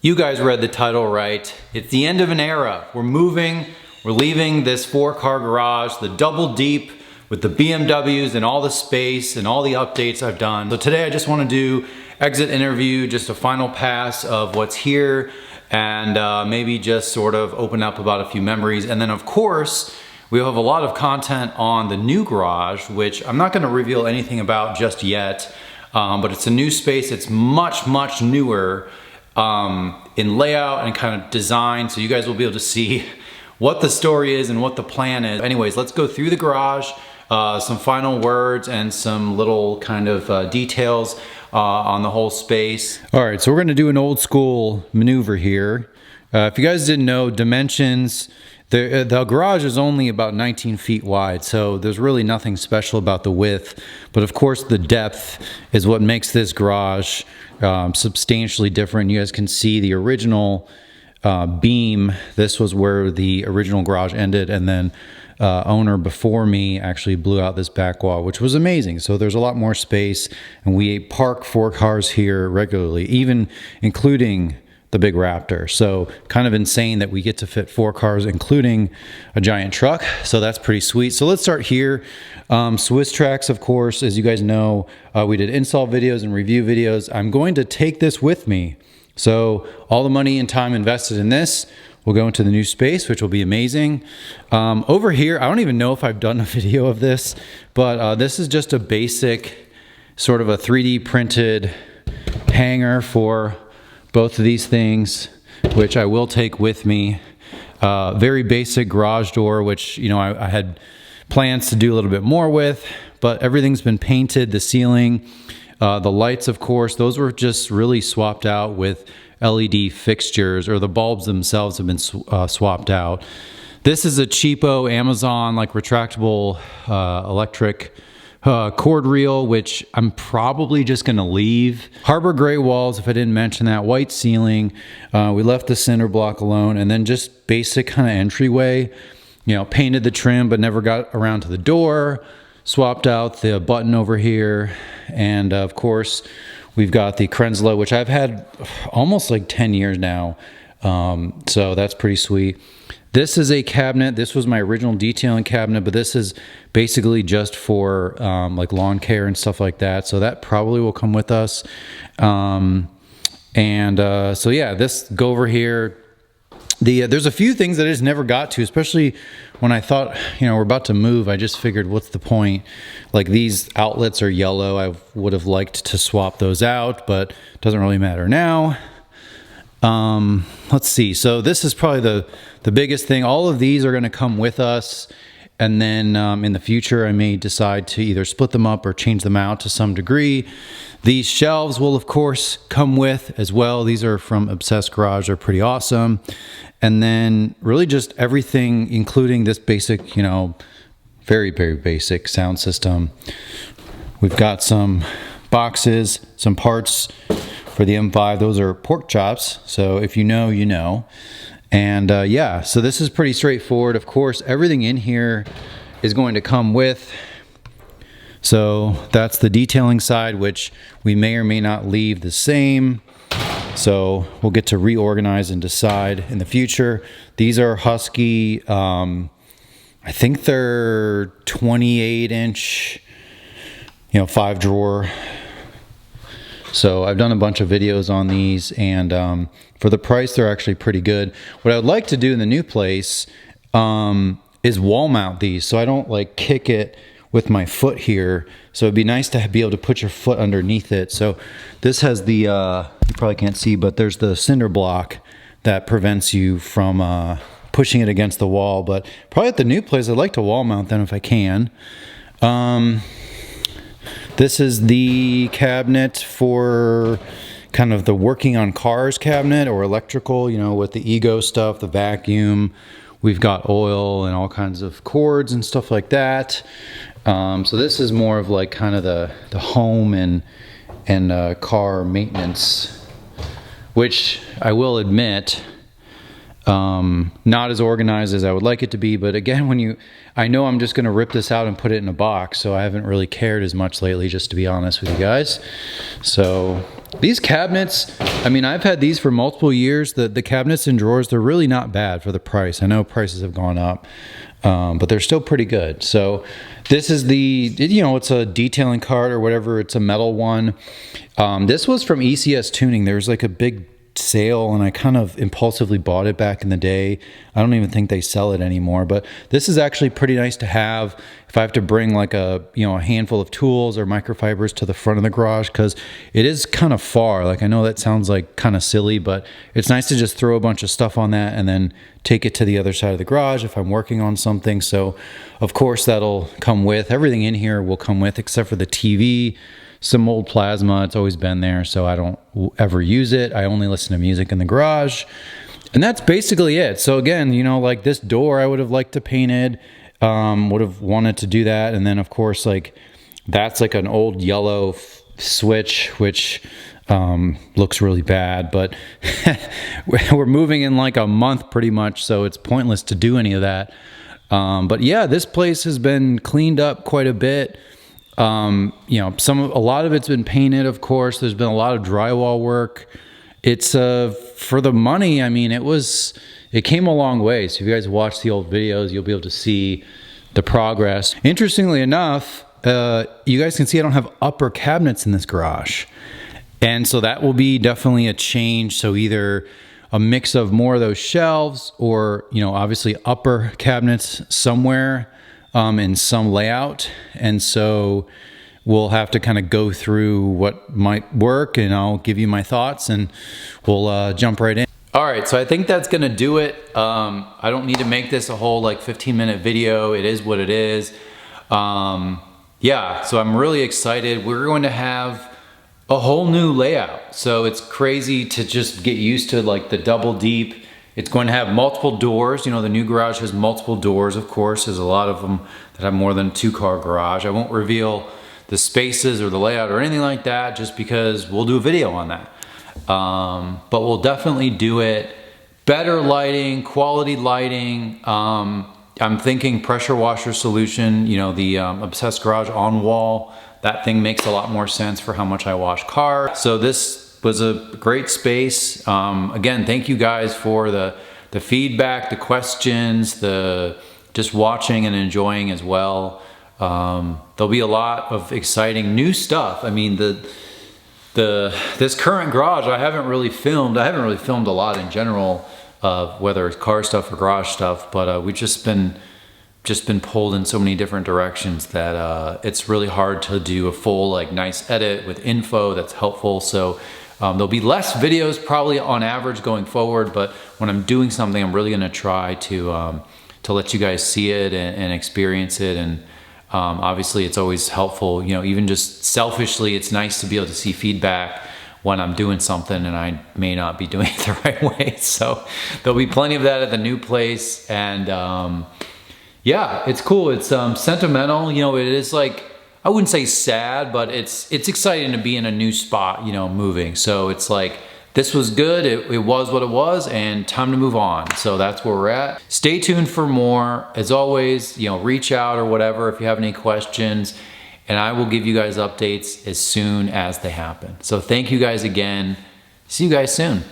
You guys read the title right. It's the end of an era. We're moving, we're leaving this 4-car garage, the double deep with the BMWs and all the space and all the updates I've done. So today I just want to do exit interview, just a final pass of what's here, and maybe just sort of open up about a few memories. And then of course, we have a lot of content on the new garage, which I'm not going to reveal anything about just yet, but it's a new space. It's much, much newer in layout and kind of design, so you guys will be able to see what the story is and what the plan is. Anyways, let's go through the garage, some final words and some little kind of details on the whole space. All right, so we're gonna do an old school maneuver here. If you guys didn't know, dimensions, the garage is only about 19 feet wide, so there's really nothing special about the width, but of course the depth is what makes this garage substantially different. You guys can see the original beam. This was where the original garage ended, and then owner before me actually blew out this back wall, which was amazing. So there's a lot more space, and we park 4 cars here regularly, even including the big Raptor. So kind of insane that we get to fit 4 cars, including a giant truck. So that's pretty sweet. So let's start here. Swiss Tracks, of course, as you guys know, we did install videos and review videos. I'm going to take this with me. So all the money and time invested in this will go into the new space, which will be amazing. Over here, I don't even know if I've done a video of this, but this is just a basic sort of a 3D printed hanger for both of these things, which I will take with me. Very basic garage door, which, you know, I had plans to do a little bit more with, but everything's been painted. The ceiling, the lights, of course, those were just really swapped out with LED fixtures, or the bulbs themselves have been swapped out. This is a cheapo Amazon, like retractable electric cord reel, which I'm probably just gonna leave. Harbor gray walls, if I didn't mention that. White ceiling. We left the cinder block alone, and then just basic kind of entryway. You know, painted the trim but never got around to the door. Swapped out the button over here, and of course we've got the Krenzlo, which I've had almost like 10 years now, so that's pretty sweet. This is a cabinet. This was my original detailing cabinet, but this is basically just for like lawn care and stuff like that. So that probably will come with us. So yeah, this go over here. There's a few things that I just never got to, especially when I thought, you know, we're about to move. I just figured, what's the point? Like, these outlets are yellow. I would have liked to swap those out, but it doesn't really matter now. Let's see. So this is probably the biggest thing. All of these are going to come with us. And then in the future, I may decide to either split them up or change them out to some degree. These shelves will, of course, come with as well. These are from Obsessed Garage. They're pretty awesome. And then really just everything, including this basic, you know, very, very basic sound system. We've got some boxes, some parts for the M5. Those are pork chops. So if you know, you know. And yeah, so this is pretty straightforward. Of course, everything in here is going to come with. So that's the detailing side, which we may or may not leave the same. So we'll get to reorganize and decide in the future. These are Husky, I think they're 28-inch, you know, 5-drawer. So I've done a bunch of videos on these, and for the price, they're actually pretty good. What I would like to do in the new place is wall mount these, so I don't like kick it with my foot here. So it'd be nice to be able to put your foot underneath it. So this has the, you probably can't see, but there's the cinder block that prevents you from pushing it against the wall. But probably at the new place, I'd like to wall mount them if I can. This is the cabinet for kind of the working on cars cabinet, or electrical, you know, with the Ego stuff, the vacuum. We've got oil and all kinds of cords and stuff like that. So this is more of like kind of the home and car maintenance, which I will admit, Not as organized as I would like it to be, but again, I know I'm just going to rip this out and put it in a box, so I haven't really cared as much lately, just to be honest with you guys. So these cabinets, I mean, I've had these for multiple years. The cabinets and drawers, they're really not bad for the price. I know prices have gone up, but they're still pretty good. So this is it's a detailing cart or whatever. It's a metal one. This was from ECS Tuning. There's like a big sale and I kind of impulsively bought it back in the day. I don't even think they sell it anymore, but this is actually pretty nice to have if I have to bring like a handful of tools or microfibers to the front of the garage, because it is kind of far. Like, I know that sounds like kind of silly, but it's nice to just throw a bunch of stuff on that and then take it to the other side of the garage if I'm working on something. So of course that'll come with everything in here, will come with, except for the TV, some old plasma. It's always been there, so I don't ever use it. I only listen to music in the garage, and that's basically it. So again, like this door I would have liked to painted, would have wanted to do that. And then of course, like, that's like an old yellow switch, which looks really bad, but we're moving in like a month pretty much, so it's pointless to do any of that. But yeah, this place has been cleaned up quite a bit. A lot of it's been painted, of course. There's been a lot of drywall work. It's for the money, I mean, it came a long way. So if you guys watch the old videos, you'll be able to see the progress. Interestingly enough, you guys can see I don't have upper cabinets in this garage. And so that will be definitely a change. So either a mix of more of those shelves or, obviously upper cabinets somewhere in some layout. And so we'll have to kind of go through what might work, and I'll give you my thoughts and we'll jump right in. All right, so I think that's gonna do it. I don't need to make this a whole like 15-minute video. It is what it is. Yeah, so I'm really excited. We're going to have a whole new layout. So it's crazy to just get used to like the double deep. It's going to have multiple doors. The new garage has multiple doors, of course. There's a lot of them that have more than a 2-car garage. I won't reveal the spaces or the layout or anything like that, just because we'll do a video on that. But we'll definitely do it. Better lighting, quality lighting. I'm thinking pressure washer solution, the Obsessed Garage on wall. That thing makes a lot more sense for how much I wash cars. So this was a great space. Again, thank you guys for the feedback, the questions, the just watching and enjoying as well. There'll be a lot of exciting new stuff. I mean, this current garage I haven't really filmed. I haven't really filmed a lot in general, whether it's car stuff or garage stuff, but we've just been pulled in so many different directions that it's really hard to do a full like nice edit with info that's helpful. So there'll be less videos probably on average going forward, but when I'm doing something, I'm really gonna try to let you guys see it and experience it. And obviously it's always helpful, even just selfishly, it's nice to be able to see feedback when I'm doing something and I may not be doing it the right way. So there'll be plenty of that at the new place. And yeah, it's cool. It's sentimental. It is like, I wouldn't say sad, but it's exciting to be in a new spot, moving. So it's like, this was good. It was what it was, and time to move on. So that's where we're at. Stay tuned for more. As always, reach out or whatever if you have any questions, and I will give you guys updates as soon as they happen. So thank you guys again. See you guys soon.